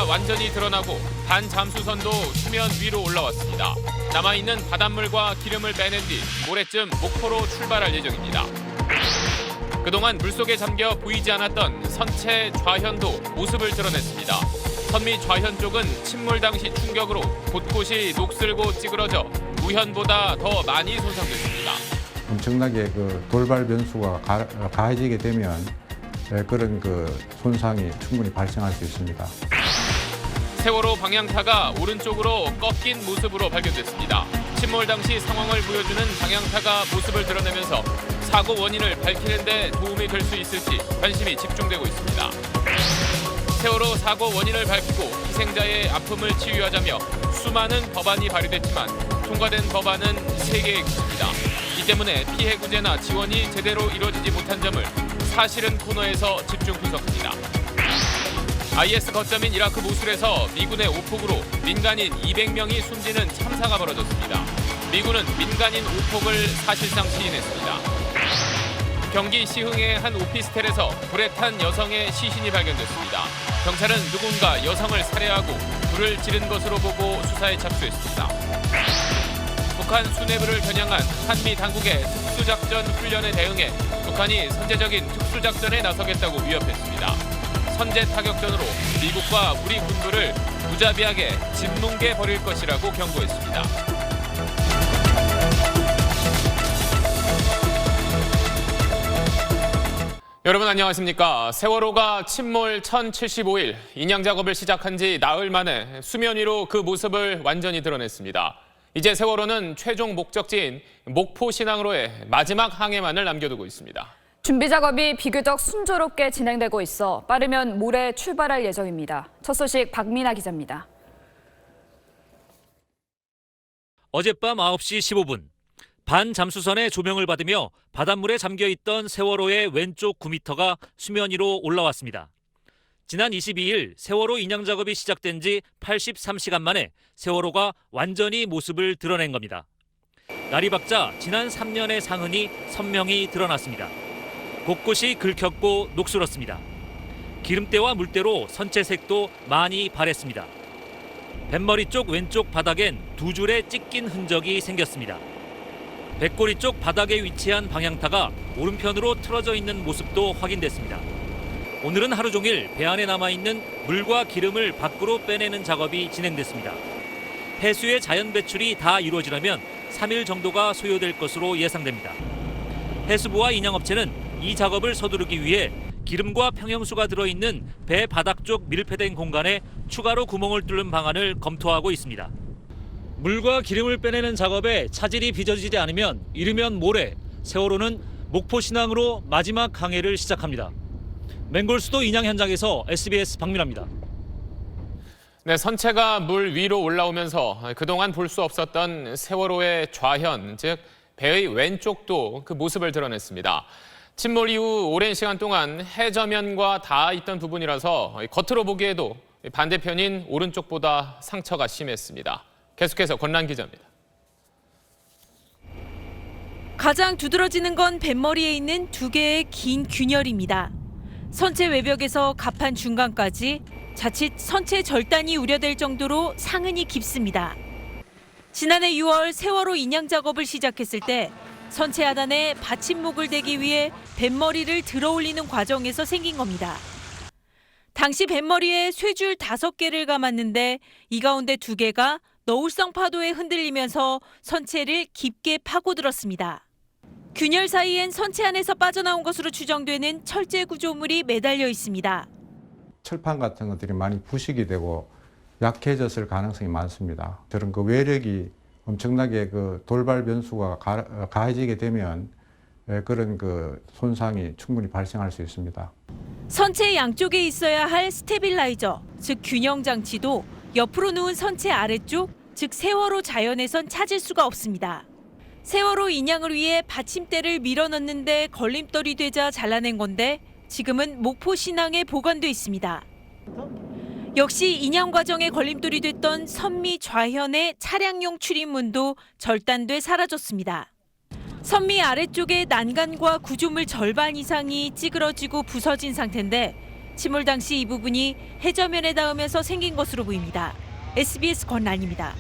완전히 드러나고 반잠수선도 수면 위로 올라왔습니다. 남아있는 바닷물과 기름을 빼낸 뒤 모레쯤 목포로 출발할 예정입니다. 그동안 물속에 잠겨 보이지 않았던 선체 좌현도 모습을 드러냈습니다. 선미 좌현 쪽은 침몰 당시 충격으로 곳곳이 녹슬고 찌그러져 우현보다 더 많이 손상됐습니다. 엄청나게 돌발 변수가 가해지게 되면 그런 손상이 충분히 발생할 수 있습니다. 세월호 방향타가 오른쪽으로 꺾인 모습으로 발견됐습니다. 침몰 당시 상황을 보여주는 방향타가 모습을 드러내면서 사고 원인을 밝히는 데 도움이 될 수 있을지 관심이 집중되고 있습니다. 세월호 사고 원인을 밝히고 희생자의 아픔을 치유하자며 수많은 법안이 발의됐지만 통과된 법안은 3개에 그칩니다. 이 때문에 피해 구제나 지원이 제대로 이루어지지 못한 점을 사실은 코너에서 집중 분석합니다. IS 거점인 이라크 모술에서 미군의 오폭으로 민간인 200명이 숨지는 참사가 벌어졌습니다. 미군은 민간인 오폭을 사실상 시인했습니다. 경기 시흥의 한 오피스텔에서 불에 탄 여성의 시신이 발견됐습니다. 경찰은 누군가 여성을 살해하고 불을 지른 것으로 보고 수사에 착수했습니다. 북한 수뇌부를 겨냥한 한미 당국의 특수작전 훈련에 대응해 북한이 선제적인 특수작전에 나서겠다고 위협했습니다. 선제 타격전으로 미국과 우리 군부를 무자비하게 짓뭉개 버릴 것이라고 경고했습니다. 여러분 안녕하십니까. 세월호가 침몰 1075일 인양 작업을 시작한 지 나흘 만에 수면 위로 그 모습을 완전히 드러냈습니다. 이제 세월호는 최종 목적지인 목포 신항로의 마지막 항해만을 남겨두고 있습니다. 준비 작업이 비교적 순조롭게 진행되고 있어 빠르면 모레 출발할 예정입니다. 첫 소식 박민아 기자입니다. 어젯밤 9시 15분 반잠수선의 조명을 받으며 바닷물에 잠겨있던 세월호의 왼쪽 9m가 수면 위로 올라왔습니다. 지난 22일 세월호 인양 작업이 시작된 지 83시간 만에 세월호가 완전히 모습을 드러낸 겁니다. 날이 밝자 지난 3년의 상흔이 선명히 드러났습니다. 곳곳이 긁혔고 녹슬었습니다. 기름때와 물때로 선체색도 많이 바랬습니다. 뱃머리 쪽 왼쪽 바닥엔 2줄의 찢긴 흔적이 생겼습니다. 배꼬리 쪽 바닥에 위치한 방향타가 오른편으로 틀어져 있는 모습도 확인됐습니다. 오늘은 하루 종일 배 안에 남아있는 물과 기름을 밖으로 빼내는 작업이 진행됐습니다. 폐수의 자연 배출이 다 이루어지려면 3일 정도가 소요될 것으로 예상됩니다. 해수부와 인양업체는 이 작업을 서두르기 위해 기름과 평형수가 들어있는 배 바닥 쪽 밀폐된 공간에 추가로 구멍을 뚫는 방안을 검토하고 있습니다. 물과 기름을 빼내는 작업에 차질이 빚어지지 않으면 이르면 모레 세월호는 목포 신항으로 마지막 항해를 시작합니다. 맹골수도 인양 현장에서 SBS 박민아입니다. 네, 선체가 물 위로 올라오면서 그동안 볼 수 없었던 세월호의 좌현, 즉 배의 왼쪽도 그 모습을 드러냈습니다. 침몰 이후 오랜 시간 동안 해저면과 닿아 있던 부분이라서 겉으로 보기에도 반대편인 오른쪽보다 상처가 심했습니다. 계속해서 권란 기자입니다. 가장 두드러지는 건 뱃머리에 있는 2개의 긴 균열입니다. 선체 외벽에서 갑판 중간까지 자칫 선체 절단이 우려될 정도로 상흔이 깊습니다. 지난해 6월 세월호 인양 작업을 시작했을 때 선체 하단에 받침목을 대기 위해 뱃머리를 들어올리는 과정에서 생긴 겁니다. 당시 뱃머리에 쇠줄 5개를 감았는데 이 가운데 2개가 너울성 파도에 흔들리면서 선체를 깊게 파고들었습니다. 균열 사이엔 선체 안에서 빠져나온 것으로 추정되는 철제 구조물이 매달려 있습니다. 철판 같은 것들이 많이 부식이 되고 약해졌을 가능성이 많습니다. 저런 외력이 엄청나게 돌발 변수가 가해지게 되면 그런 손상이 충분히 발생할 수 있습니다. 선체 양쪽에 있어야 할 스테빌라이저, 즉 균형 장치도 옆으로 누운 선체 아래쪽, 즉 세월호 자연에선 찾을 수가 없습니다. 세월호 인양을 위해 받침대를 밀어넣는데 걸림돌이 되자 잘라낸 건데 지금은 목포 신항에 보관돼 있습니다. 역시 인양 과정에 걸림돌이 됐던 선미 좌현의 차량용 출입문도 절단돼 사라졌습니다. 선미 아래쪽의 난간과 구조물 절반 이상이 찌그러지고 부서진 상태인데 침몰 당시 이 부분이 해저면에 닿으면서 생긴 것으로 보입니다. SBS 권란입니다.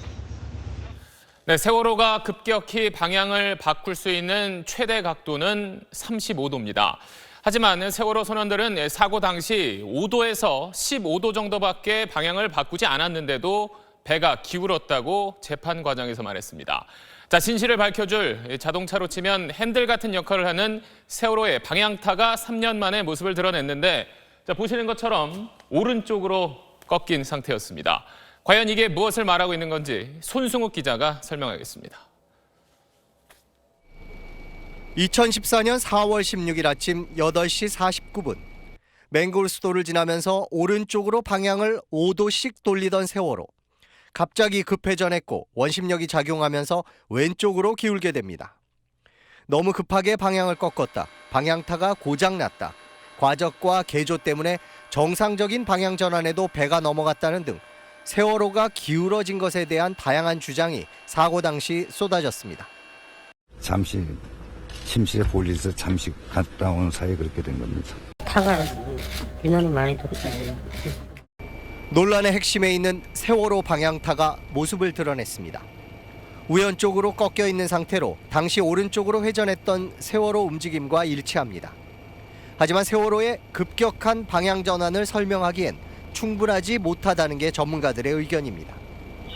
네, 세월호가 급격히 방향을 바꿀 수 있는 최대 각도는 35도입니다. 하지만 세월호 선원들은 사고 당시 5도에서 15도 정도밖에 방향을 바꾸지 않았는데도 배가 기울었다고 재판 과정에서 말했습니다. 자, 진실을 밝혀줄 자동차로 치면 핸들 같은 역할을 하는 세월호의 방향타가 3년 만에 모습을 드러냈는데, 자, 보시는 것처럼 오른쪽으로 꺾인 상태였습니다. 과연 이게 무엇을 말하고 있는 건지 손승욱 기자가 설명하겠습니다. 2014년 4월 16일 아침 8시 49분 맹골 수도를 지나면서 오른쪽으로 방향을 5도씩 돌리던 세월호. 갑자기 급회전했고 원심력이 작용하면서 왼쪽으로 기울게 됩니다. 너무 급하게 방향을 꺾었다. 방향타가 고장났다. 과적과 개조 때문에 정상적인 방향 전환에도 배가 넘어갔다는 등 세월호가 기울어진 것에 대한 다양한 주장이 사고 당시 쏟아졌습니다. 잠시 침실에 볼일에서 잠시 갔다 온 사이에 그렇게 된 겁니다. 타가 비난을 많이 들었어요. 논란의 핵심에 있는 세월호 방향타가 모습을 드러냈습니다. 우연쪽으로 꺾여 있는 상태로 당시 오른쪽으로 회전했던 세월호 움직임과 일치합니다. 하지만 세월호의 급격한 방향 전환을 설명하기엔 충분하지 못하다는 게 전문가들의 의견입니다.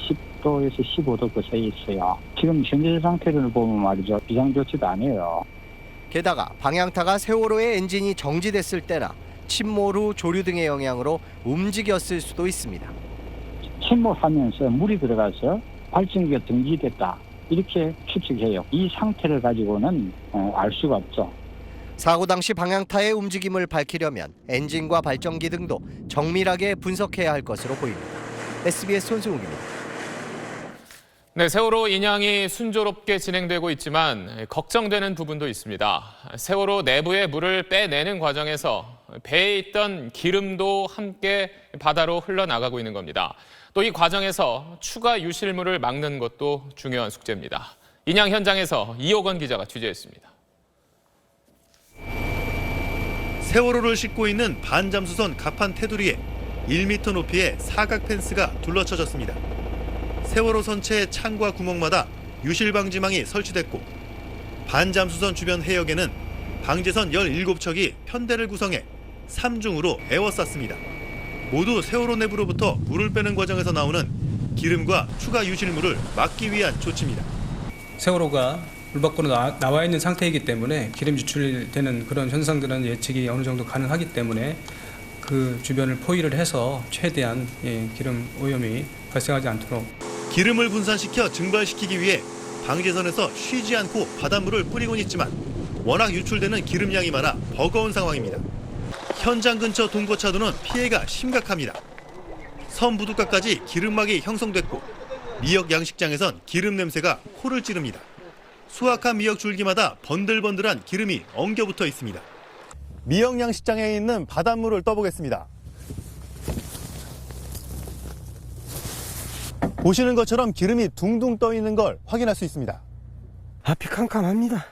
10도에서 15도 그 사이에 있어요. 지금 현재 상태를 보면 말이죠. 비상조치도 아니에요. 게다가 방향타가 세월호의 엔진이 정지됐을 때나 침몰 후 조류 등의 영향으로 움직였을 수도 있습니다. 침몰하면서 물이 들어가서 발전기가 정지됐다. 이렇게 추측해요. 이 상태를 가지고는 알 수가 없죠. 사고 당시 방향타의 움직임을 밝히려면 엔진과 발전기 등도 정밀하게 분석해야 할 것으로 보입니다. SBS 손승욱입니다. 네, 세월호 인양이 순조롭게 진행되고 있지만 걱정되는 부분도 있습니다. 세월호 내부의 물을 빼내는 과정에서 배에 있던 기름도 함께 바다로 흘러나가고 있는 겁니다. 또 이 과정에서 추가 유실물을 막는 것도 중요한 숙제입니다. 인양 현장에서 이호건 기자가 취재했습니다. 세월호를 싣고 있는 반잠수선 갑판 테두리에 1m 높이의 사각 펜스가 둘러쳐졌습니다. 세월호 선체의 창과 구멍마다 유실 방지망이 설치됐고 반잠수선 주변 해역에는 방제선 17척이 편대를 구성해 3중으로 에워쌌습니다. 모두 세월호 내부로부터 물을 빼는 과정에서 나오는 기름과 추가 유실물을 막기 위한 조치입니다. 세월호가 물 밖으로 나와 있는 상태이기 때문에 기름 유출되는 그런 현상들은 예측이 어느 정도 가능하기 때문에 그 주변을 포위를 해서 최대한 기름 오염이 발생하지 않도록 기름을 분산시켜 증발시키기 위해 방제선에서 쉬지 않고 바닷물을 뿌리곤 있지만 워낙 유출되는 기름량이 많아 버거운 상황입니다. 현장 근처 동거차도는 피해가 심각합니다. 섬 부둣가까지 기름막이 형성됐고 미역 양식장에선 기름 냄새가 코를 찌릅니다. 수확한 미역 줄기마다 번들번들한 기름이 엉겨붙어 있습니다. 미역 양식장에 있는 바닷물을 떠보겠습니다. 보시는 것처럼 기름이 둥둥 떠 있는 걸 확인할 수 있습니다. 앞이 캄캄합니다.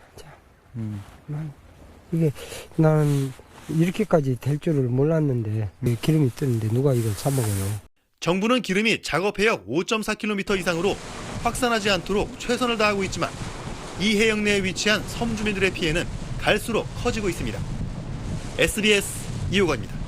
이게 나는 이렇게까지 될 줄을 몰랐는데 기름이 뜨는데 누가 이걸 사 먹어요? 정부는 기름이 작업해역 5.4km 이상으로 확산하지 않도록 최선을 다하고 있지만 이 해역 내에 위치한 섬 주민들의 피해는 갈수록 커지고 있습니다. SBS 이호건입니다.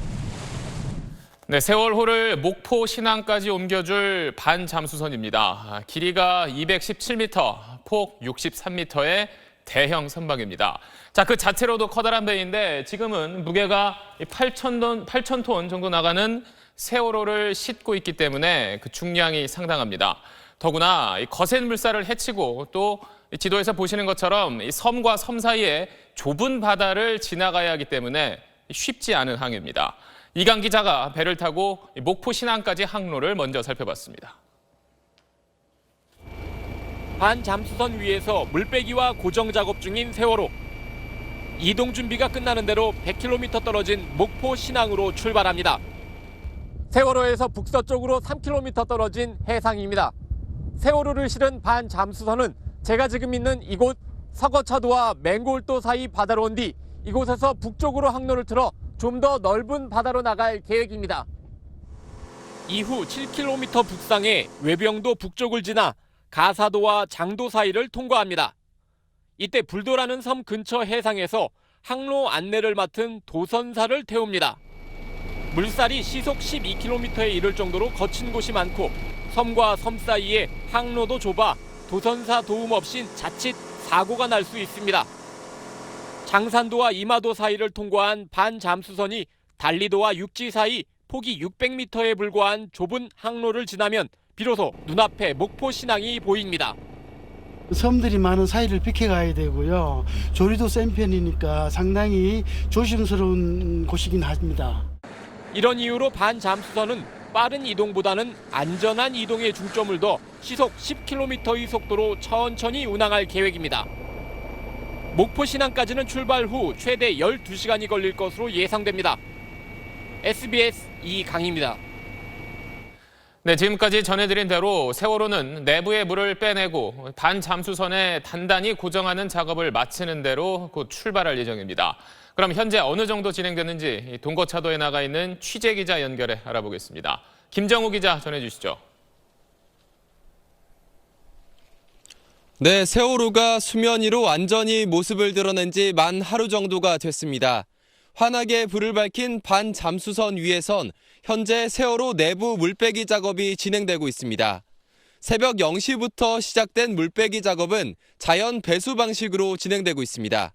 네, 세월호를 목포 신항까지 옮겨줄 반잠수선입니다. 길이가 217m, 폭 63m의 대형 선박입니다. 자, 그 자체로도 커다란 배인데 지금은 무게가 8,000톤 정도 나가는 세월호를 싣고 있기 때문에 그 중량이 상당합니다. 더구나 거센 물살을 헤치고 또 지도에서 보시는 것처럼 이 섬과 섬 사이에 좁은 바다를 지나가야 하기 때문에 쉽지 않은 항해입니다. 이강 기자가 배를 타고 목포 신항까지 항로를 먼저 살펴봤습니다. 반잠수선 위에서 물빼기와 고정 작업 중인 세월호. 이동 준비가 끝나는 대로 100km 떨어진 목포 신항으로 출발합니다. 세월호에서 북서쪽으로 3km 떨어진 해상입니다. 세월호를 실은 반잠수선은 제가 지금 있는 이곳 서거차도와 맹골도 사이 바다로 온 뒤 이곳에서 북쪽으로 항로를 틀어 좀 더 넓은 바다로 나갈 계획입니다. 이후 7km 북상의 외병도 북쪽을 지나 가사도와 장도 사이를 통과합니다. 이때 불도라는 섬 근처 해상에서 항로 안내를 맡은 도선사를 태웁니다. 물살이 시속 12km에 이를 정도로 거친 곳이 많고 섬과 섬 사이에 항로도 좁아 도선사 도움 없인 자칫 사고가 날 수 있습니다. 장산도와 이마도 사이를 통과한 반잠수선이 달리도와 육지 사이 폭이 600m에 불과한 좁은 항로를 지나면 비로소 눈앞에 목포 신항이 보입니다. 섬들이 많은 사이를 비켜가야 되고요. 조리도 센 편이니까 상당히 조심스러운 곳이긴 합니다. 이런 이유로 반잠수선은 빠른 이동보다는 안전한 이동에 중점을 둬 시속 10km의 속도로 천천히 운항할 계획입니다. 목포 신항까지는 출발 후 최대 12시간이 걸릴 것으로 예상됩니다. SBS 이강희입니다. 네, 지금까지 전해드린 대로 세월호는 내부의 물을 빼내고 반잠수선에 단단히 고정하는 작업을 마치는 대로 곧 출발할 예정입니다. 그럼 현재 어느 정도 진행됐는지 동거차도에 나가 있는 취재 기자 연결해 알아보겠습니다. 김정우 기자 전해주시죠. 네, 세월호가 수면 위로 완전히 모습을 드러낸 지 만 하루 정도가 됐습니다. 환하게 불을 밝힌 반잠수선 위에선 현재 세월호 내부 물빼기 작업이 진행되고 있습니다. 새벽 0시부터 시작된 물빼기 작업은 자연 배수 방식으로 진행되고 있습니다.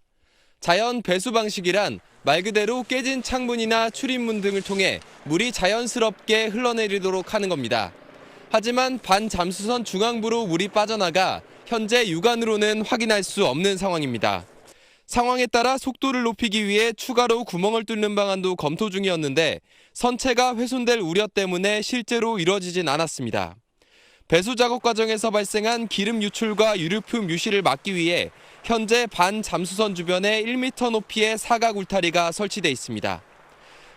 자연 배수 방식이란 말 그대로 깨진 창문이나 출입문 등을 통해 물이 자연스럽게 흘러내리도록 하는 겁니다. 하지만 반잠수선 중앙부로 물이 빠져나가 현재 육안으로는 확인할 수 없는 상황입니다. 상황에 따라 속도를 높이기 위해 추가로 구멍을 뚫는 방안도 검토 중이었는데 선체가 훼손될 우려 때문에 실제로 이뤄지진 않았습니다. 배수 작업 과정에서 발생한 기름 유출과 유류품 유실을 막기 위해 현재 반잠수선 주변에 1m 높이의 사각 울타리가 설치돼 있습니다.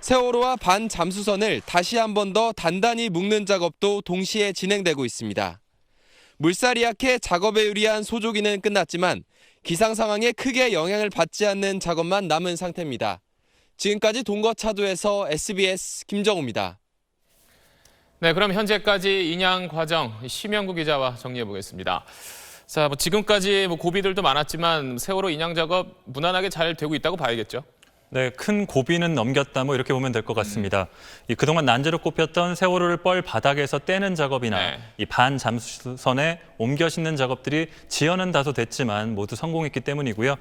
세월호와 반잠수선을 다시 한 번 더 단단히 묶는 작업도 동시에 진행되고 있습니다. 물살이 약해 작업에 유리한 소조기는 끝났지만 기상 상황에 크게 영향을 받지 않는 작업만 남은 상태입니다. 지금까지 동거차도에서 SBS 김정우입니다. 네, 그럼 현재까지 인양 과정 심영구 기자와 정리해 보겠습니다. 자, 지금까지 고비들도 많았지만 세월호 인양 작업 무난하게 잘 되고 있다고 봐야겠죠? 네, 큰 고비는 넘겼다 이렇게 보면 될 것 같습니다. 그동안 난제로 꼽혔던 세월호를 뻘 바닥에서 떼는 작업이나 이 반잠수선에 옮겨 싣는 작업들이 지연은 다소 됐지만 모두 성공했기 때문이고요.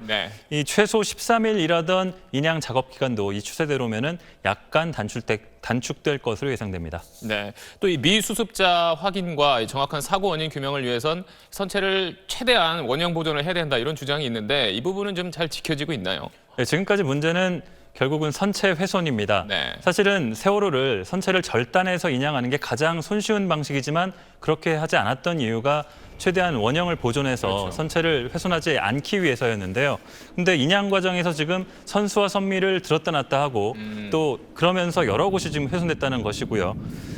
이 최소 13일 일하던 인양 작업 기간도 이 추세대로면은 약간 단축될 것으로 예상됩니다. 네, 또 이 미수습자 확인과 정확한 사고 원인 규명을 위해선 선체를 최대한 원형 보존을 해야 된다 이런 주장이 있는데 이 부분은 좀 잘 지켜지고 있나요? 네, 지금까지 문제는 결국은 선체 훼손입니다. 사실은 세월호를 선체를 절단해서 인양하는 게 가장 손쉬운 방식이지만 그렇게 하지 않았던 이유가 최대한 원형을 보존해서 선체를 훼손하지 않기 위해서였는데요. 근데 인양 과정에서 지금 선수와 선미를 들었다 놨다 하고 또 그러면서 여러 곳이 지금 훼손됐다는 것이고요.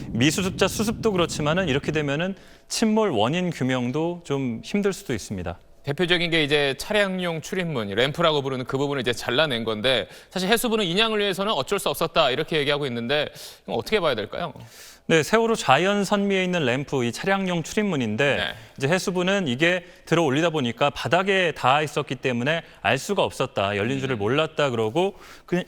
미수습자 수습도 그렇지만은 이렇게 되면은 침몰 원인 규명도 좀 힘들 수도 있습니다. 대표적인 게 이제 차량용 출입문, 램프라고 부르는 그 부분을 이제 잘라낸 건데 사실 해수부는 인양을 위해서는 어쩔 수 없었다 이렇게 얘기하고 있는데 이건 어떻게 봐야 될까요? 네, 세월호 좌연 선미에 있는 램프, 이 차량용 출입문인데 이제 해수부는 이게 들어 올리다 보니까 바닥에 닿아 있었기 때문에 알 수가 없었다, 열린 줄을 몰랐다 그러고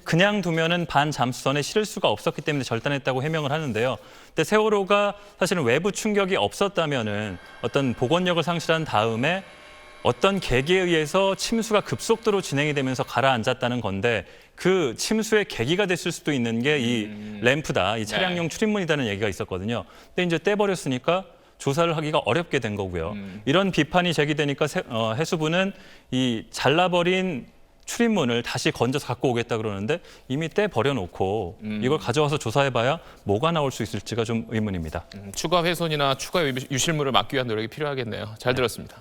그냥 두면은 반잠수선에 실을 수가 없었기 때문에 절단했다고 해명을 하는데요. 근데 세월호가 사실은 외부 충격이 없었다면은 어떤 복원력을 상실한 다음에 어떤 계기에 의해서 침수가 급속도로 진행이 되면서 가라앉았다는 건데 그 침수의 계기가 됐을 수도 있는 게 이 램프다, 이 차량용 출입문이라는 얘기가 있었거든요. 근데 이제 떼버렸으니까 조사를 하기가 어렵게 된 거고요. 이런 비판이 제기되니까 해수부는 이 잘라버린 출입문을 다시 건져서 갖고 오겠다 그러는데 이미 떼버려놓고 이걸 가져와서 조사해봐야 뭐가 나올 수 있을지가 좀 의문입니다. 추가 훼손이나 추가 유실물을 막기 위한 노력이 필요하겠네요. 잘 들었습니다.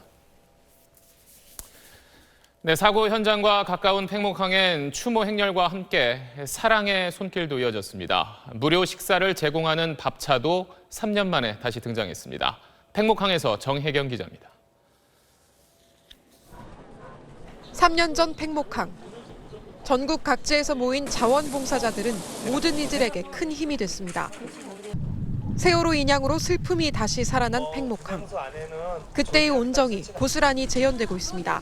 네, 사고 현장과 가까운 팽목항엔 추모 행렬과 함께 사랑의 손길도 이어졌습니다. 무료 식사를 제공하는 밥차도 3년 만에 다시 등장했습니다. 팽목항에서 정혜경 기자입니다. 3년 전 팽목항. 전국 각지에서 모인 자원봉사자들은 모든 이들에게 큰 힘이 됐습니다. 세월호 인양으로 슬픔이 다시 살아난 팽목항. 그때의 온정이 고스란히 재현되고 있습니다.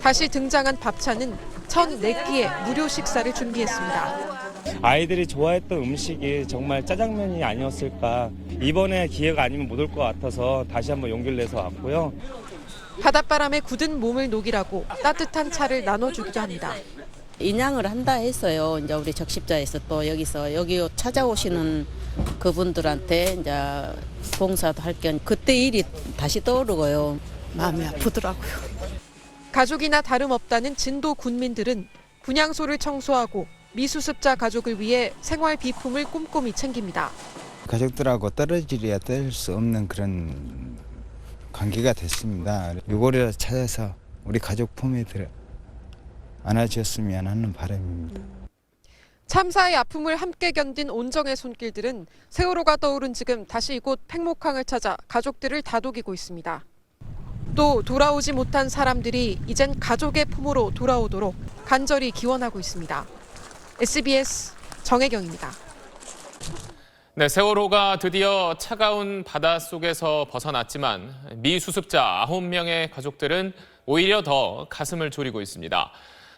다시 등장한 밥차는 1,004끼의 무료 식사를 준비했습니다. 아이들이 좋아했던 음식이 정말 짜장면이 아니었을까. 이번에 기회가 아니면 못 올 것 같아서 다시 한번 용기를 내서 왔고요. 바닷바람에 굳은 몸을 녹이라고 따뜻한 차를 나눠주기도 합니다. 인양을 한다 했어요. 이제 우리 적십자에서 또 여기 찾아오시는 그분들한테 이제 봉사도 할 겸 그때 일이 다시 떠오르고요. 마음이 아프더라고요. 가족이나 다름없다는 진도 군민들은 분향소를 청소하고 미수습자 가족을 위해 생활 비품을 꼼꼼히 챙깁니다. 가족들하고 떨어지려 뗄 수 없는 그런 관계가 됐습니다. 6월이라 찾아서 우리 가족 품에 안아주었으면 하는 바람입니다. 참사의 아픔을 함께 견딘 온정의 손길들은 세월호가 떠오른 지금 다시 이곳 팽목항을 찾아 가족들을 다독이고 있습니다. 또 돌아오지 못한 사람들이 이젠 가족의 품으로 돌아오도록 간절히 기원하고 있습니다. SBS 정혜경입니다. 네, 세월호가 드디어 차가운 바닷속에서 벗어났지만 미수습자 9명의 가족들은 오히려 더 가슴을 졸이고 있습니다.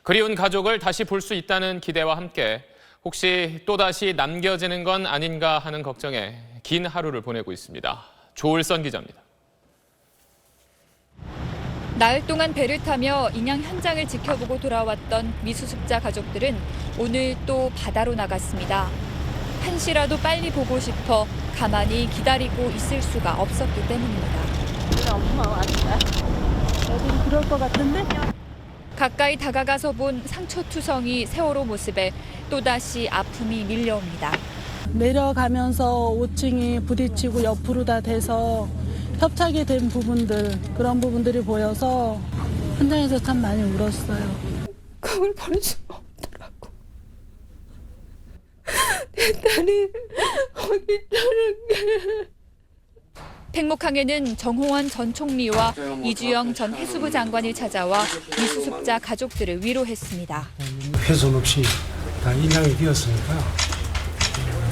그리운 가족을 다시 볼 수 있다는 기대와 함께 혹시 또다시 남겨지는 건 아닌가 하는 걱정에 긴 하루를 보내고 있습니다. 조을선 기자입니다. 나흘 동안 배를 타며 인양 현장을 지켜보고 돌아왔던 미수습자 가족들은 오늘 또 바다로 나갔습니다. 한시라도 빨리 보고 싶어 가만히 기다리고 있을 수가 없었기 때문입니다. 엄마 왔다. 애들이 그럴 것 같은데? 가까이 다가가서 본 상처투성이 세월호 모습에 또다시 아픔이 밀려옵니다. 내려가면서 5층이 부딪히고 옆으로 다 돼서 협착이 된 부분들, 그런 부분들이 보여서 현장에서 참 많이 울었어요. 그걸 볼 수가 없더라고. 내 딸이 어디 있다는 게. 팽목항에는 정홍원 전 총리와 이주영 전 해수부 장관이 찾아와 미수습자 가족들을 위로했습니다. 훼손 없이 다 인양이 되었으니까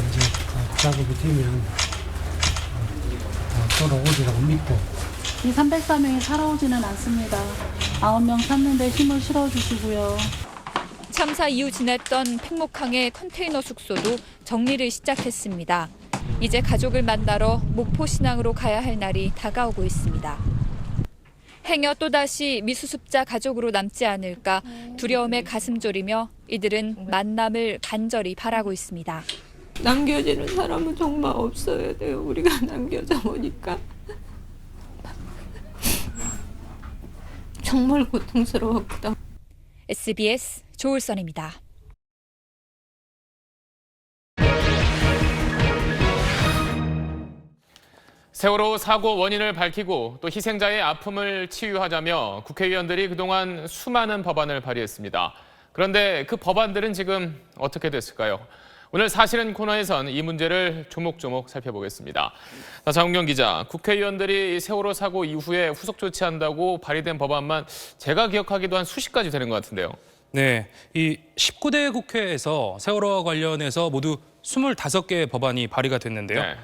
이제 작업이 되면 돌아오리라고 믿고. 이 304명이 살아오지는 않습니다. 9명 찾는데 힘을 실어주시고요. 참사 이후 지냈던 팽목항의 컨테이너 숙소도 정리를 시작했습니다. 이제 가족을 만나러 목포 신항으로 가야 할 날이 다가오고 있습니다. 행여 또다시 미수습자 가족으로 남지 않을까 두려움에 가슴 졸이며 이들은 만남을 간절히 바라고 있습니다. 남겨지는 사람은 정말 없어야 돼요. 우리가 남겨져 보니까. 정말 고통스러웠다. SBS 조을선입니다. 세월호 사고 원인을 밝히고 또 희생자의 아픔을 치유하자며 국회의원들이 그동안 수많은 법안을 발의했습니다. 그런데 그 법안들은 지금 어떻게 됐을까요? 오늘 사실은 코너에선 이 문제를 조목조목 살펴보겠습니다. 장훈경 기자, 국회의원들이 세월호 사고 이후에 후속 조치한다고 발의된 법안만 제가 기억하기도 한 수십 가지 되는 것 같은데요. 네, 이 19대 국회에서 세월호와 관련해서 모두 25개의 법안이 발의가 됐는데요. 네.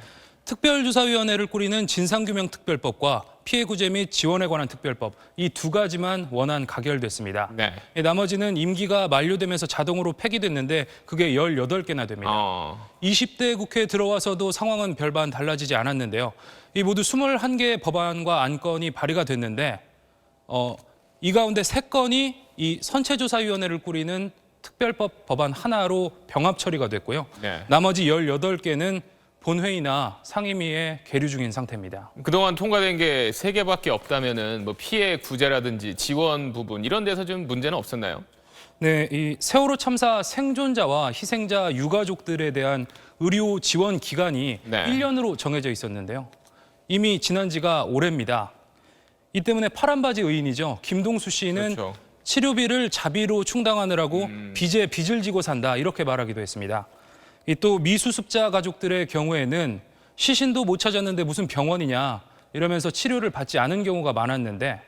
특별조사위원회를 꾸리는 진상규명특별법과 피해구제 및 지원에 관한 특별법, 이 두 가지만 원안 가결됐습니다. 네. 나머지는 임기가 만료되면서 자동으로 폐기됐는데 그게 18개나 됩니다. 20대 국회에 들어와서도 상황은 별반 달라지지 않았는데요. 이 모두 21개의 법안과 안건이 발의가 됐는데 이 가운데 3건이 이 선체조사위원회를 꾸리는 특별법 법안 하나로 병합 처리가 됐고요. 네. 나머지 18개는 본회의나 상임위에 계류 중인 상태입니다. 그동안 통과된 게 3개밖에 없다면은 뭐 피해 구제라든지 지원 부분 이런 데서 좀 문제는 없었나요? 네, 이 세월호 참사 생존자와 희생자 유가족들에 대한 의료 지원 기간이 1년으로 정해져 있었는데요. 이미 지난 지가 오래입니다. 이 때문에 파란바지 의인이죠. 김동수 씨는 치료비를 자비로 충당하느라고 빚에 빚을 지고 산다 이렇게 말하기도 했습니다. 또 미수습자 가족들의 경우에는 시신도 못 찾았는데 무슨 병원이냐 이러면서 치료를 받지 않은 경우가 많았는데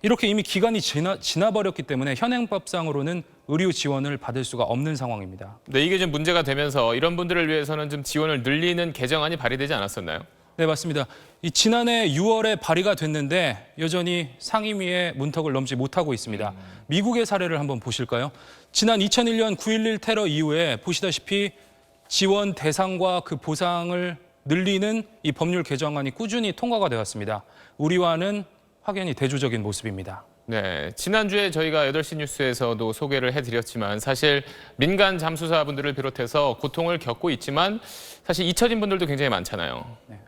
이렇게 이미 기간이 지나버렸기 때문에 현행법상으로는 의료 지원을 받을 수가 없는 상황입니다. 네, 이게 좀 문제가 되면서 이런 분들을 위해서는 좀 지원을 늘리는 개정안이 발의되지 않았었나요? 네, 맞습니다. 지난해 6월에 발의가 됐는데 여전히 상임위의 문턱을 넘지 못하고 있습니다. 미국의 사례를 한번 보실까요? 지난 2001년 9.11 테러 이후에 보시다시피 지원 대상과 그 보상을 늘리는 이 법률 개정안이 꾸준히 통과가 되었습니다. 우리와는 확연히 대조적인 모습입니다. 네, 지난주에 저희가 8시 뉴스에서도 소개를 해드렸지만 사실 민간 잠수사분들을 비롯해서 고통을 겪고 있지만 사실 잊혀진 분들도 굉장히 많잖아요. 네.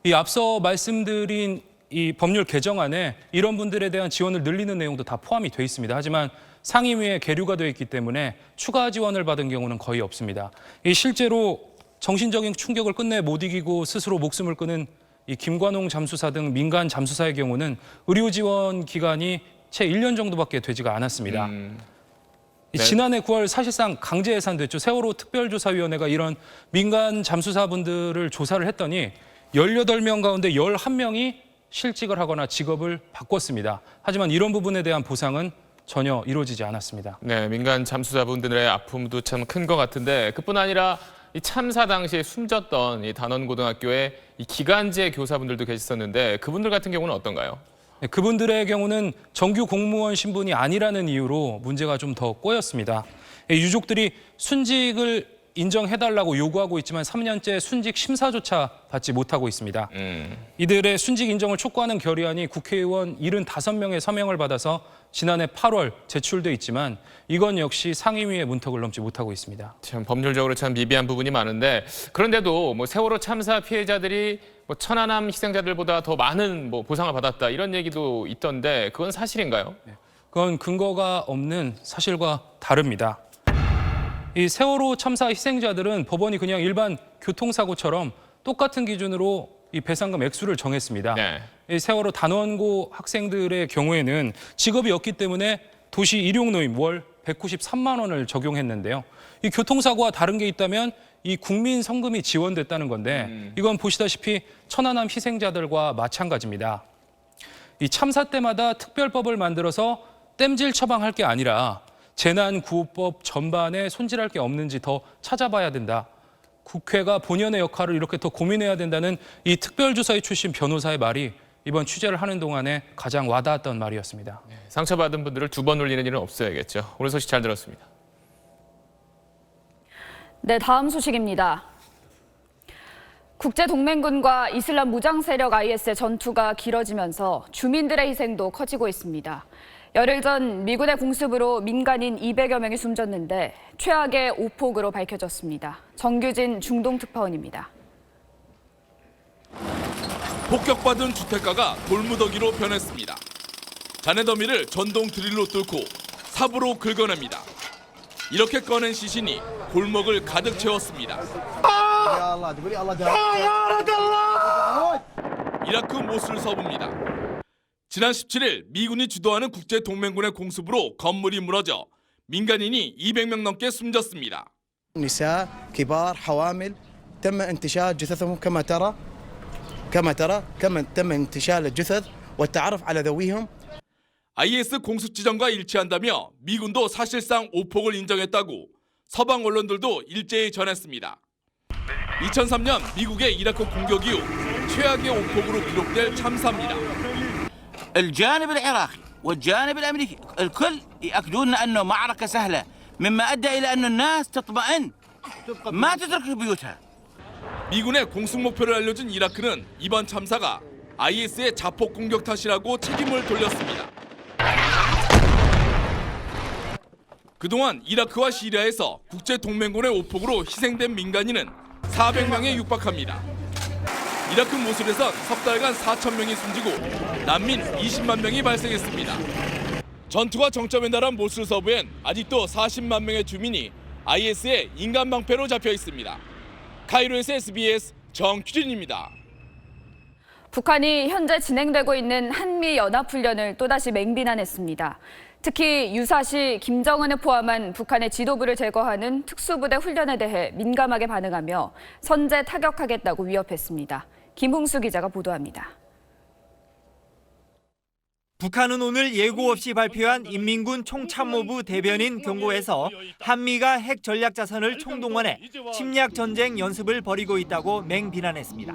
이 앞서 말씀드린 이 법률 개정안에 이런 분들에 대한 지원을 늘리는 내용도 다 포함이 돼 있습니다. 하지만 상임위에 계류가 되어 있기 때문에 추가 지원을 받은 경우는 거의 없습니다. 실제로 정신적인 충격을 끝내 못 이기고 스스로 목숨을 끊은 이 김관홍 잠수사 등 민간 잠수사의 경우는 의료 지원 기간이 채 1년 정도밖에 되지가 않았습니다. 네. 지난해 9월 사실상 강제 해산됐죠. 세월호 특별조사위원회가 이런 민간 잠수사분들을 조사를 했더니 18명 가운데 11명이 실직을 하거나 직업을 바꿨습니다. 하지만 이런 부분에 대한 보상은 전혀 이루어지지 않았습니다. 네, 민간 잠수사분들의 아픔도 참 큰 것 같은데 그뿐 아니라 이 참사 당시에 숨졌던 이 단원고등학교의 이 기간제 교사분들도 계셨었는데 그분들 같은 경우는 어떤가요? 네, 그분들의 경우는 정규 공무원 신분이 아니라는 이유로 문제가 좀 더 꼬였습니다. 유족들이 순직을 인정해달라고 요구하고 있지만 3년째 순직 심사조차 받지 못하고 있습니다. 이들의 순직 인정을 촉구하는 결의안이 국회의원 75명의 서명을 받아서 지난해 8월 제출돼 있지만 이건 역시 상임위의 문턱을 넘지 못하고 있습니다. 참 법률적으로 참 미비한 부분이 많은데 그런데도 뭐 세월호 참사 피해자들이 뭐 천안함 희생자들보다 더 많은 뭐 보상을 받았다 이런 얘기도 있던데 그건 사실인가요? 네, 그건 근거가 없는 사실과 다릅니다. 이 세월호 참사 희생자들은 법원이 그냥 일반 교통사고처럼 똑같은 기준으로 이 배상금 액수를 정했습니다. 네. 이 세월호 단원고 학생들의 경우에는 직업이 없기 때문에 도시 일용노임 월 193만 원을 적용했는데요. 이 교통사고와 다른 게 있다면 이 국민 성금이 지원됐다는 건데 이건 보시다시피 천안함 희생자들과 마찬가지입니다. 이 참사 때마다 특별법을 만들어서 땜질 처방할 게 아니라 재난구호법 전반에 손질할 게 없는지 더 찾아봐야 된다. 국회가 본연의 역할을 이렇게 더 고민해야 된다는 이 특별조사위 출신 변호사의 말이 이번 취재를 하는 동안에 가장 와닿았던 말이었습니다. 상처받은 분들을 두 번 울리는 일은 없어야겠죠. 오늘 소식 잘 들었습니다. 네, 다음 소식입니다. 국제동맹군과 이슬람 무장 세력 IS의 전투가 길어지면서 주민들의 희생도 커지고 있습니다. 열흘 전 미군의 공습으로 민간인 200여 명이 숨졌는데 최악의 오폭으로 밝혀졌습니다. 정규진 중동특파원입니다. 폭격받은 주택가가 돌무더기로 변했습니다. 잔해더미를 전동 드릴로 뚫고 삽으로 긁어냅니다. 이렇게 꺼낸 시신이 골목을 가득 채웠습니다. 이라크 모술 서부입니다. 지난 17일 미군이 주도하는 국제동맹군의 공습으로 건물이 무너져 민간인이 200명 넘게 숨졌습니다. نساء كبار حوامل تم انتشال جثثهم كما ترى تم انتشال الجثث والتعرف على ذويهم. IS 공습 지점과 일치한다며 미군도 사실상 오폭을 인정했다고 서방 언론들도 일제히 전했습니다. 2003년 미국의 이라크 공격 이후 최악의 오폭으로 기록될 참사입니다. الجانب العراقي والجانب الامريكي الكل ياكدون انه معركه سهله مما ادى الى ان الناس تطمئن ما تترك بيوتها. 미군의 공습 목표를 알려준 이라크는 이번 참사가 IS의 자폭 공격 탓이라고 책임을 돌렸습니다. 그동안 이라크와 시리아에서 국제동맹군의 오폭으로 희생된 민간인은 400명에 육박합니다. 이라크 모술에선 석 달간 4,000명이 숨지고 난민 20만 명이 발생했습니다. 전투가 정점에 달한 모술 서부엔 아직도 40만 명의 주민이 IS의 인간 방패로 잡혀 있습니다. 카이로에서 SBS 정규진입니다. 북한이 현재 진행되고 있는 한미 연합훈련을 또다시 맹비난했습니다. 특히 유사시 김정은을 포함한 북한의 지도부를 제거하는 특수부대 훈련에 대해 민감하게 반응하며 선제 타격하겠다고 위협했습니다. 김홍수 기자가 보도합니다. 북한은 오늘 예고 없이 발표한 인민군 총참모부 대변인 경고에서 한미가 핵 전략 자산을 총동원해 침략 전쟁 연습을 벌이고 있다고 맹비난했습니다.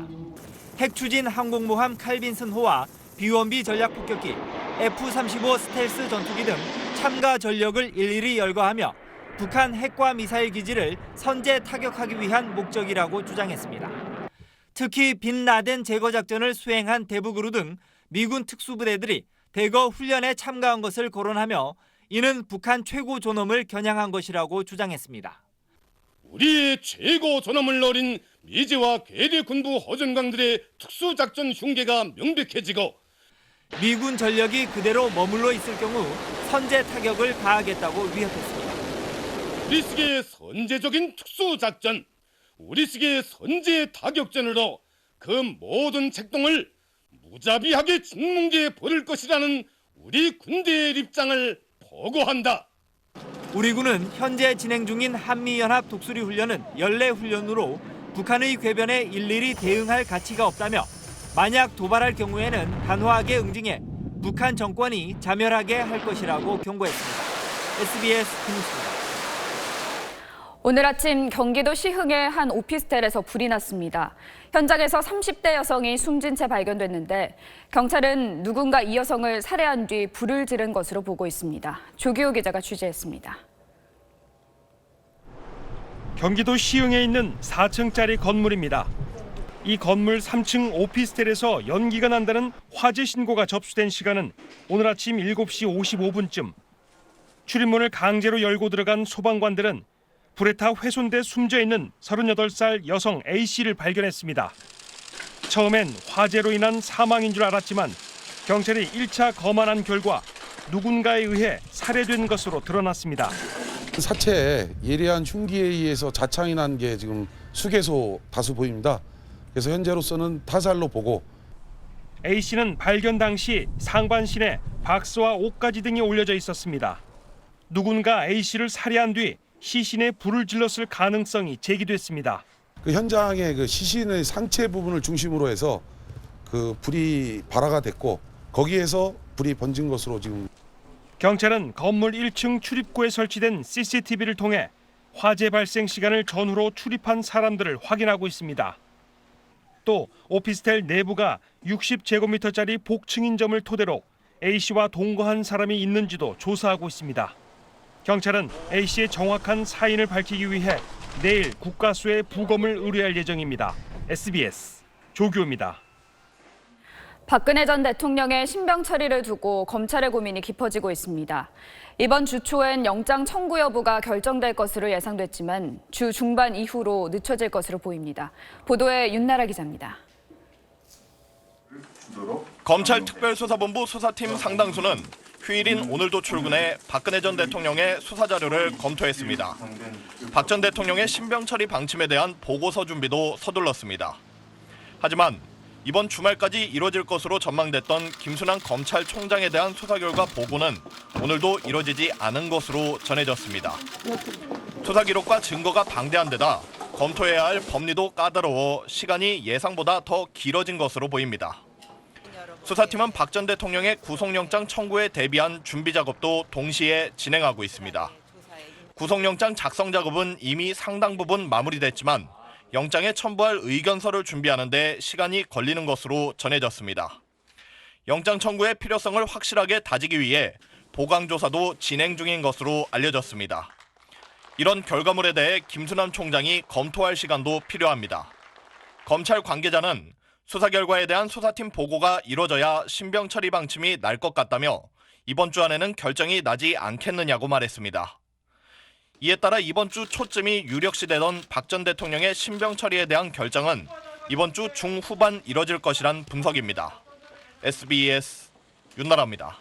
핵 추진 항공모함 칼빈슨호와 비원비 전략 폭격기, F-35 스텔스 전투기 등 참가 전력을 일일이 열거하며 북한 핵과 미사일 기지를 선제 타격하기 위한 목적이라고 주장했습니다. 특히 빈라덴 제거 작전을 수행한 대북으로 등 미군 특수부대들이 대거 훈련에 참가한 것을 거론하며 이는 북한 최고 존엄을 겨냥한 것이라고 주장했습니다. 우리의 최고 존엄을 노린 미제와 괴뢰 군부 허전강들의 특수작전 흉계가 명백해지고 미군 전력이 그대로 머물러 있을 경우 선제 타격을 가하겠다고 위협했습니다. 우리식의 선제적인 특수작전, 우리식의 선제 타격전으로 그 모든 책동을 무자비하게 진뭉개 버릴 것이라는 우리 군대의 입장을 보고한다. 우리 군은 현재 진행 중인 한미연합 독수리 훈련은 연례 훈련으로 북한의 궤변에 일일이 대응할 가치가 없다며 만약 도발할 경우에는 단호하게 응징해 북한 정권이 자멸하게 할 것이라고 경고했습니다. SBS 김우수입니다. 오늘 아침 경기도 시흥의 한 오피스텔에서 불이 났습니다. 현장에서 30대 여성이 숨진 채 발견됐는데 경찰은 누군가 이 여성을 살해한 뒤 불을 지른 것으로 보고 있습니다. 조기호 기자가 취재했습니다. 경기도 시흥에 있는 4층짜리 건물입니다. 이 건물 3층 오피스텔에서 연기가 난다는 화재 신고가 접수된 시간은 오늘 아침 7시 55분쯤. 출입문을 강제로 열고 들어간 소방관들은 불에 타 훼손돼 숨져 있는 38살 여성 A씨를 발견했습니다. 처음엔 화재로 인한 사망인 줄 알았지만 경찰이 1차 검안한 결과 누군가에 의해 살해된 것으로 드러났습니다. 사체에 예리한 흉기에 의해서 자창이 난 게 지금 수개소 다수 보입니다. 그래서 현재로서는 타살로 보고 A씨는 발견 당시 상반신에 박스와 옷가지 등이 올려져 있었습니다. 누군가 A씨를 살해한 뒤 시신에 불을 질렀을 가능성이 제기됐습니다. 그 현장의 그 시신의 상체 부분을 중심으로 해서 그 불이 발화가 됐고 거기에서 불이 번진 것으로 지금. 경찰은 건물 1층 출입구에 설치된 CCTV를 통해 화재 발생 시간을 전후로 출입한 사람들을 확인하고 있습니다. 또 오피스텔 내부가 60제곱미터짜리 복층인 점을 토대로 A씨와 동거한 사람이 있는지도 조사하고 있습니다. 경찰은 A씨의 정확한 사인을 밝히기 위해 내일 국가수에 부검을 의뢰할 예정입니다. SBS 조규호입니다. 박근혜 전 대통령의 신병 처리를 두고 검찰의 고민이 깊어지고 있습니다. 이번 주 초엔 영장 청구 여부가 결정될 것으로 예상됐지만 주 중반 이후로 늦춰질 것으로 보입니다. 보도에 윤나라 기자입니다. 검찰특별수사본부 수사팀 상당수는 휴일인 오늘도 출근해 박근혜 전 대통령의 수사 자료를 검토했습니다. 박 전 대통령의 신병 처리 방침에 대한 보고서 준비도 서둘렀습니다. 하지만 이번 주말까지 이뤄질 것으로 전망됐던 김순환 검찰총장에 대한 수사 결과 보고는 오늘도 이뤄지지 않은 것으로 전해졌습니다. 수사 기록과 증거가 방대한 데다 검토해야 할 법리도 까다로워 시간이 예상보다 더 길어진 것으로 보입니다. 수사팀은 박 전 대통령의 구속영장 청구에 대비한 준비 작업도 동시에 진행하고 있습니다. 구속영장 작성 작업은 이미 상당 부분 마무리됐지만 영장에 첨부할 의견서를 준비하는 데 시간이 걸리는 것으로 전해졌습니다. 영장 청구의 필요성을 확실하게 다지기 위해 보강조사도 진행 중인 것으로 알려졌습니다. 이런 결과물에 대해 김순환 총장이 검토할 시간도 필요합니다. 검찰 관계자는 수사 결과에 대한 수사팀 보고가 이뤄져야 신병 처리 방침이 날 것 같다며 이번 주 안에는 결정이 나지 않겠느냐고 말했습니다. 이에 따라 이번 주 초쯤이 유력시되던 박 전 대통령의 신병 처리에 대한 결정은 이번 주 중후반 이뤄질 것이란 분석입니다. SBS 윤나라입니다.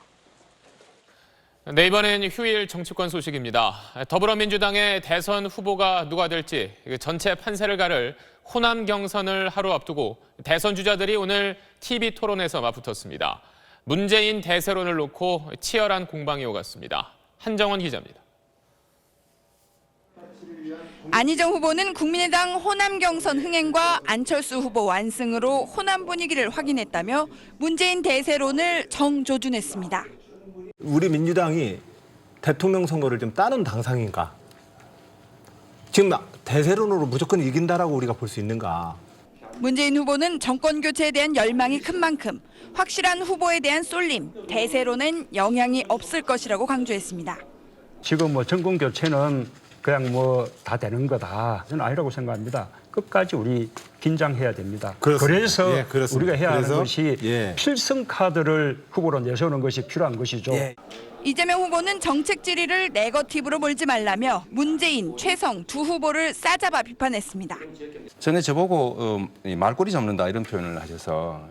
네, 이번엔 휴일 정치권 소식입니다. 더불어민주당의 대선 후보가 누가 될지 전체 판세를 가를 호남 경선을 하루 앞두고 대선 주자들이 오늘 TV 토론에서 맞붙었습니다. 문재인 대세론을 놓고 치열한 공방이 오갔습니다. 한정원 기자입니다. 안희정 후보는 국민의당 호남 경선 흥행과 안철수 후보 완승으로 호남 분위기를 확인했다며 문재인 대세론을 정조준했습니다. 우리 민주당이 대통령 선거를 좀 따는 당상인가? 지금 대세론으로 무조건 이긴다라고 우리가 볼 수 있는가? 문재인 후보는 정권 교체에 대한 열망이 큰 만큼 확실한 후보에 대한 쏠림, 대세론엔 영향이 없을 것이라고 강조했습니다. 지금 뭐 정권 교체는 그냥 뭐 다 되는 거다. 저는 아니라고 생각합니다. 끝까지 우리 긴장해야 됩니다. 그래서 우리가 해야 하는 것이 필승 카드를 후보로 내세우는 것이 필요한 것이죠. 이재명 후보는 정책 질의를 네거티브로 몰지 말라며 문재인, 최성 두 후보를 싸잡아 비판했습니다. 전에 저보고 말꼬리 잡는다 이런 표현을 하셔서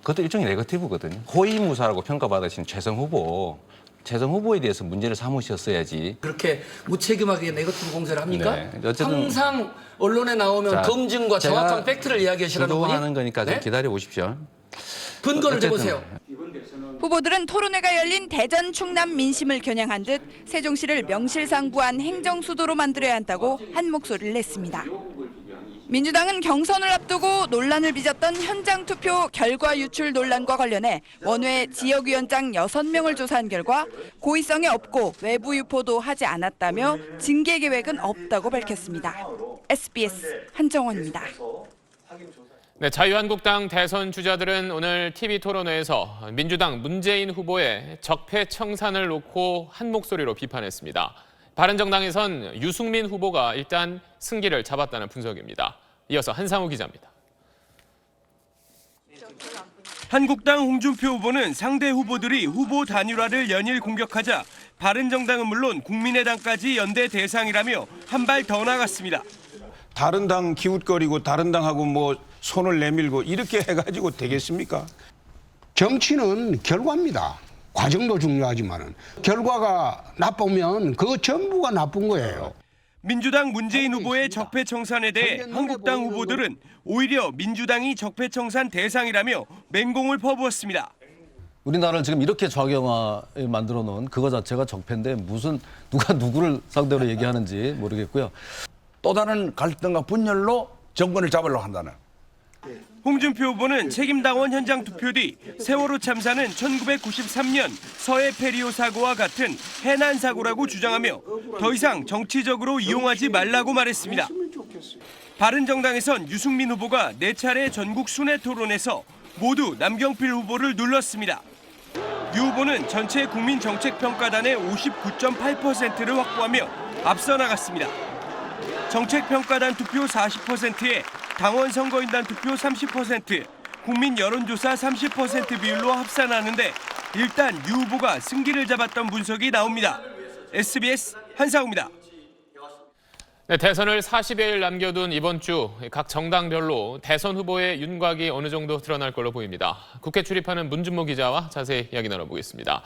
그것도 일종의 네거티브거든요. 호위무사라고 평가받으신 최성 후보에 대해서 문제를 삼으셨어야지. 그렇게 무책임하게 네거티브 공세를 합니까? 네. 어쨌든 항상 언론에 나오면 검증과 정확한 팩트를 이야기하시라는 분이? 주도하는 거니까 좀 기다려 보십시오. 근거를 대보세요. 후보들은 토론회가 열린 대전 충남 민심을 겨냥한 듯 세종시를 명실상부한 행정수도로 만들어야 한다고 한 목소리를 냈습니다. 민주당은 경선을 앞두고 논란을 빚었던 현장 투표 결과 유출 논란과 관련해 원외 지역위원장 6명을 조사한 결과 고의성이 없고 외부 유포도 하지 않았다며 징계 계획은 없다고 밝혔습니다. SBS 한정원입니다. 네, 자유한국당 대선 주자들은 오늘 TV 토론회에서 민주당 문재인 후보의 적폐 청산을 놓고 한 목소리로 비판했습니다. 바른정당에선 유승민 후보가 일단 승기를 잡았다는 분석입니다. 이어서 한상우 기자입니다. 한국당 홍준표 후보는 상대 후보들이 후보 단일화를 연일 공격하자 바른정당은 물론 국민의당까지 연대 대상이라며 한 발 더 나갔습니다. 다른 당 기웃거리고 다른 당하고 뭐 손을 내밀고 이렇게 해가지고 되겠습니까? 정치는 결과입니다. 과정도 중요하지만은 결과가 나쁘면 그 전부가 나쁜 거예요. 민주당 문재인 후보의 적폐 청산에 대해 한국당 후보들은 오히려 민주당이 적폐 청산 대상이라며 맹공을 퍼부었습니다. 우리나라를 지금 이렇게 좌경화에 만들어 놓은 그거 자체가 적폐인데 무슨 누가 누구를 상대로 얘기하는지 모르겠고요. 또 다른 갈등과 분열로 정권을 잡으려고 한다는. 홍준표 후보는 책임당원 현장 투표 뒤 세월호 참사는 1993년 서해 페리오 사고와 같은 해난 사고라고 주장하며 더 이상 정치적으로 이용하지 말라고 말했습니다. 바른정당에선 유승민 후보가 4차례 전국 순회 토론에서 모두 남경필 후보를 눌렀습니다. 유 후보는 전체 국민정책평가단의 59.8%를 확보하며 앞서 나갔습니다. 정책평가단 투표 40%에 당원 선거인단 투표 30%, 국민 여론조사 30% 비율로 합산하는데 일단 유 후보가 승기를 잡았던 분석이 나옵니다. SBS 한상우입니다. 네, 대선을 40여일 남겨둔 이번 주 각 정당별로 대선 후보의 윤곽이 어느 정도 드러날 걸로 보입니다. 국회 출입하는 문준모 기자와 자세히 이야기 나눠보겠습니다.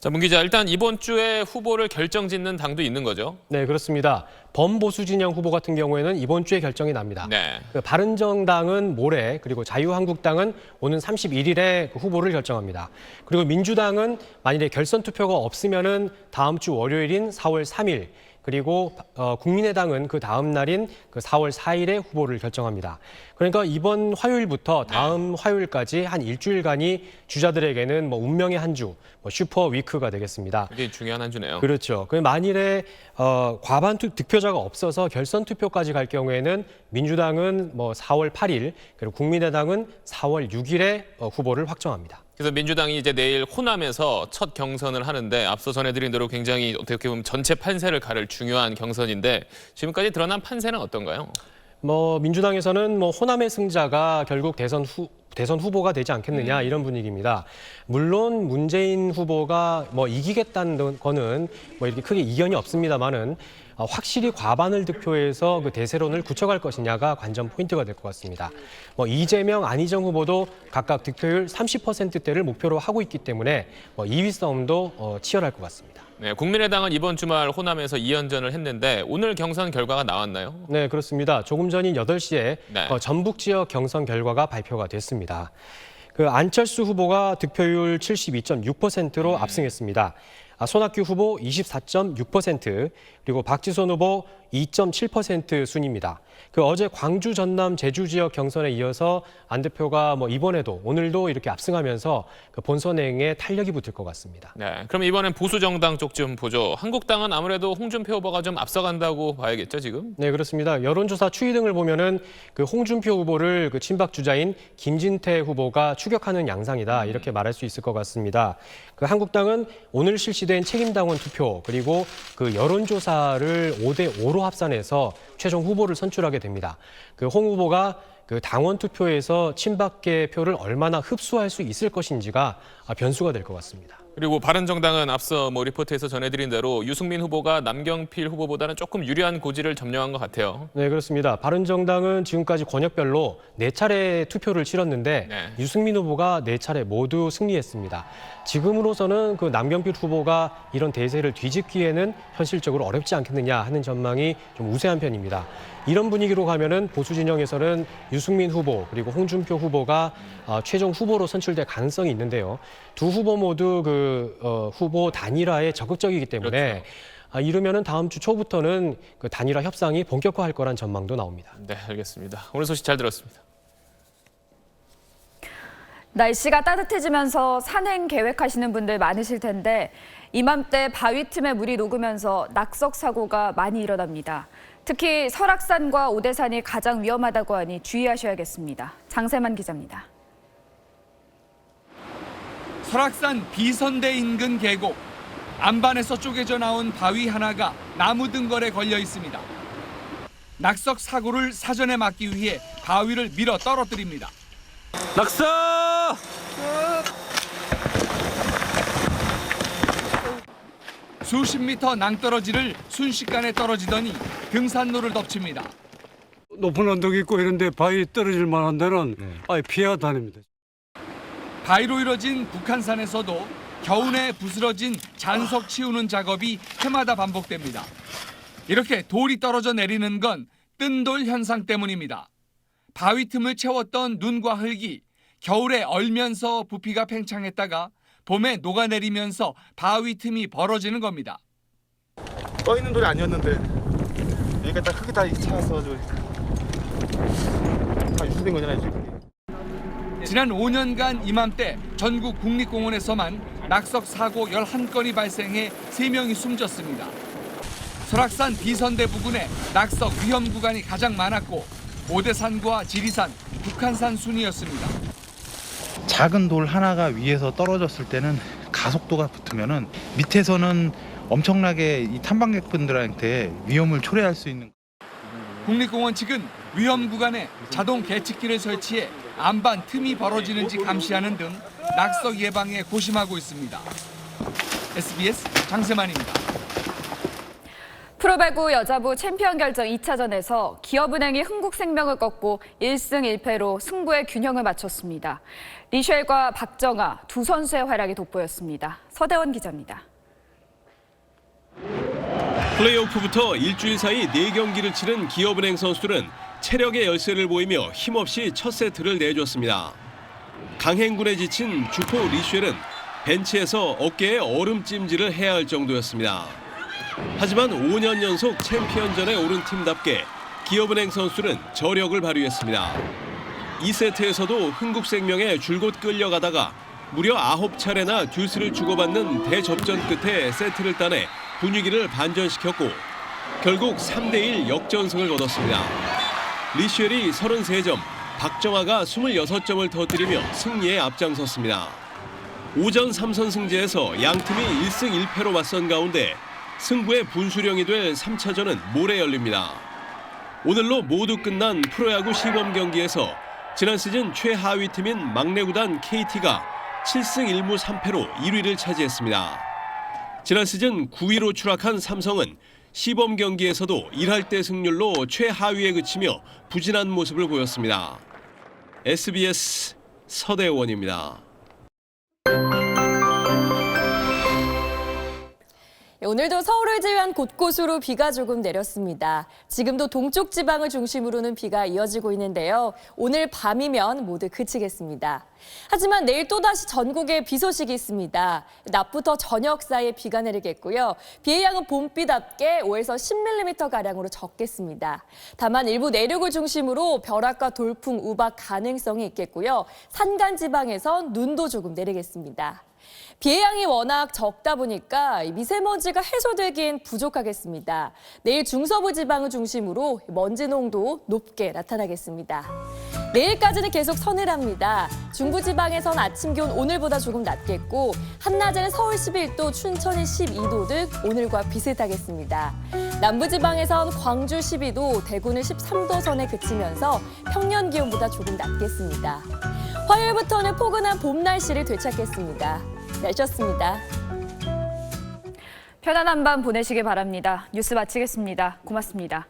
자, 문 기자, 일단 이번 주에 후보를 결정짓는 당도 있는 거죠? 네, 그렇습니다. 범보수 진영 후보 같은 경우에는 이번 주에 결정이 납니다. 네. 바른정당은 모레, 그리고 자유한국당은 오는 31일에 후보를 결정합니다. 그리고 민주당은 만일에 결선 투표가 없으면은 다음 주 월요일인 4월 3일, 그리고 국민의당은 그 다음 날인 그 4월 4일에 후보를 결정합니다. 그러니까 이번 화요일부터 다음 화요일까지 한 일주일간이 주자들에게는 뭐 운명의 한 주, 뭐 슈퍼 위크가 되겠습니다. 굉장히 중요한 한 주네요. 그렇죠. 만일에 과반 득표자가 없어서 결선 투표까지 갈 경우에는 민주당은 뭐 4월 8일, 그리고 국민의당은 4월 6일에 후보를 확정합니다. 그래서 민주당이 이제 내일 호남에서 첫 경선을 하는데 앞서 전해드린 대로 굉장히 어떻게 보면 전체 판세를 가를 중요한 경선인데 지금까지 드러난 판세는 어떤가요? 민주당에서는 호남의 승자가 결국 대선 후보가 되지 않겠느냐 이런 분위기입니다. 물론 문재인 후보가 이기겠다는 거는 이렇게 크게 이견이 없습니다만은 확실히 과반을 득표해서 그 대세론을 굳혀갈 것이냐가 관전 포인트가 될 것 같습니다. 이재명, 안희정 후보도 각각 득표율 30%대를 목표로 하고 있기 때문에 2위 싸움도 치열할 것 같습니다. 네, 국민의당은 이번 주말 호남에서 2연전을 했는데 오늘 경선 결과가 나왔나요? 네, 그렇습니다. 조금 전인 8시에 전북 지역 경선 결과가 발표가 됐습니다. 안철수 후보가 득표율 72.6%로 압승했습니다. 손학규 후보 24.6%, 그리고 박지선 후보 2.7% 순입니다. 어제 광주, 전남, 제주 지역 경선에 이어서 안 대표가 이번에도 오늘도 이렇게 압승하면서 본선행에 탄력이 붙을 것 같습니다. 네, 그럼 이번엔 보수 정당 쪽 좀 보죠. 한국당은 아무래도 홍준표 후보가 좀 앞서간다고 봐야겠죠, 지금? 네, 그렇습니다. 여론조사 추이 등을 보면은 홍준표 후보를 친박 주자인 김진태 후보가 추격하는 양상이다, 이렇게 말할 수 있을 것 같습니다. 한국당은 오늘 실시된 책임당원 투표 그리고 여론조사를 5대5로 합산해서 최종 후보를 선출하게 됩니다. 홍 후보가 당원 투표에서 친박계 표를 얼마나 흡수할 수 있을 것인지가 변수가 될 것 같습니다. 그리고 바른정당은 앞서 리포트에서 전해드린 대로 유승민 후보가 남경필 후보보다는 조금 유리한 고지를 점령한 것 같아요. 네, 그렇습니다. 바른정당은 지금까지 권역별로 4차례 투표를 치렀는데 유승민 후보가 4차례 모두 승리했습니다. 지금으로서는 남경필 후보가 이런 대세를 뒤집기에는 현실적으로 어렵지 않겠느냐 하는 전망이 좀 우세한 편입니다. 이런 분위기로 가면은 보수 진영에서는 유승민 후보 그리고 홍준표 후보가 최종 후보로 선출될 가능성이 있는데요. 두 후보 모두 후보 단일화에 적극적이기 때문에 이르면은 다음 주 초부터는 단일화 협상이 본격화할 거란 전망도 나옵니다. 네, 알겠습니다. 오늘 소식 잘 들었습니다. 날씨가 따뜻해지면서 산행 계획하시는 분들 많으실 텐데 이맘때 바위 틈에 물이 녹으면서 낙석 사고가 많이 일어납니다. 특히 설악산과 오대산이 가장 위험하다고 하니 주의하셔야겠습니다. 장세만 기자입니다. 설악산 비선대 인근 계곡. 안반에서 쪼개져 나온 바위 하나가 나무 등걸에 걸려 있습니다. 낙석 사고를 사전에 막기 위해 바위를 밀어 떨어뜨립니다. 낙서! 수십 미터 낭떠러지를 순식간에 떨어지더니 등산로를 덮칩니다. 높은 언덕이 있고 이런데 바위 떨어질 만한 데는 아예 피해야 다닙니다. 바위로 이뤄진 북한산에서도 겨우내 부스러진 잔석 치우는 작업이 해마다 반복됩니다. 이렇게 돌이 떨어져 내리는 건 뜬돌 현상 때문입니다. 바위 틈을 채웠던 눈과 흙이 겨울에 얼면서 부피가 팽창했다가 봄에 녹아내리면서 바위 틈이 벌어지는 겁니다. 떠 있는 돌이 아니었는데 여기가 딱 흙이 다 차서 다 유출된 거잖아요 지금. 지난 5년간 이맘때 전국 국립공원에서만 낙석 사고 11건이 발생해 3명이 숨졌습니다. 설악산 비선대 부근에 낙석 위험 구간이 가장 많았고 오대산과 지리산, 북한산 순이었습니다. 작은 돌 하나가 위에서 떨어졌을 때는 가속도가 붙으면은 밑에서는 엄청나게 이 탐방객분들한테 위험을 초래할 수 있는. 국립공원 측은 위험 구간에 자동 계측기를 설치해 안반 틈이 벌어지는지 감시하는 등 낙석 예방에 고심하고 있습니다. SBS 장세만입니다. 프로배구 여자부 챔피언 결정 2차전에서 기업은행이 흥국생명을 꺾고 1승 1패로 승부의 균형을 맞췄습니다. 리쉘과 박정아 두 선수의 활약이 돋보였습니다. 서대원 기자입니다. 플레이오프부터 일주일 사이 4경기를 치른 기업은행 선수들은 체력의 열세를 보이며 힘없이 첫 세트를 내줬습니다. 강행군에 지친 주포 리쉘은 벤치에서 어깨에 얼음찜질을 해야 할 정도였습니다. 하지만 5년 연속 챔피언전에 오른 팀답게 기업은행 선수는 저력을 발휘했습니다. 2세트에서도 흥국생명에 줄곧 끌려가다가 무려 9차례나 듀스를 주고받는 대접전 끝에 세트를 따내 분위기를 반전시켰고 결국 3대1 역전승을 거뒀습니다. 리쉘이 33점, 박정아가 26점을 터뜨리며 승리에 앞장섰습니다. 오전 3선승제에서 양팀이 1승 1패로 맞선 가운데 승부의 분수령이 될 3차전은 모레 열립니다. 오늘로 모두 끝난 프로야구 시범 경기에서 지난 시즌 최하위 팀인 막내 구단 KT가 7승 1무 3패로 1위를 차지했습니다. 지난 시즌 9위로 추락한 삼성은 시범 경기에서도 1할대 승률로 최하위에 그치며 부진한 모습을 보였습니다. SBS 서대원입니다. 오늘도 서울을 제외한 곳곳으로 비가 조금 내렸습니다. 지금도 동쪽 지방을 중심으로는 비가 이어지고 있는데요. 오늘 밤이면 모두 그치겠습니다. 하지만 내일 또다시 전국에 비 소식이 있습니다. 낮부터 저녁 사이에 비가 내리겠고요. 비의 양은 봄비답게 5에서 10mm가량으로 적겠습니다. 다만 일부 내륙을 중심으로 벼락과 돌풍, 우박 가능성이 있겠고요. 산간 지방에선 눈도 조금 내리겠습니다. 비의 양이 워낙 적다 보니까 미세먼지가 해소되기엔 부족하겠습니다. 내일 중서부 지방을 중심으로 먼지 농도 높게 나타나겠습니다. 내일까지는 계속 서늘합니다. 중부지방에선 아침 기온 오늘보다 조금 낮겠고 한낮에는 서울 11도, 춘천이 12도 등 오늘과 비슷하겠습니다. 남부지방에선 광주 12도, 대구는 13도 선에 그치면서 평년 기온보다 조금 낮겠습니다. 화요일부터는 포근한 봄 날씨를 되찾겠습니다. 날씨였습니다. 편안한 밤 보내시기 바랍니다. 뉴스 마치겠습니다. 고맙습니다.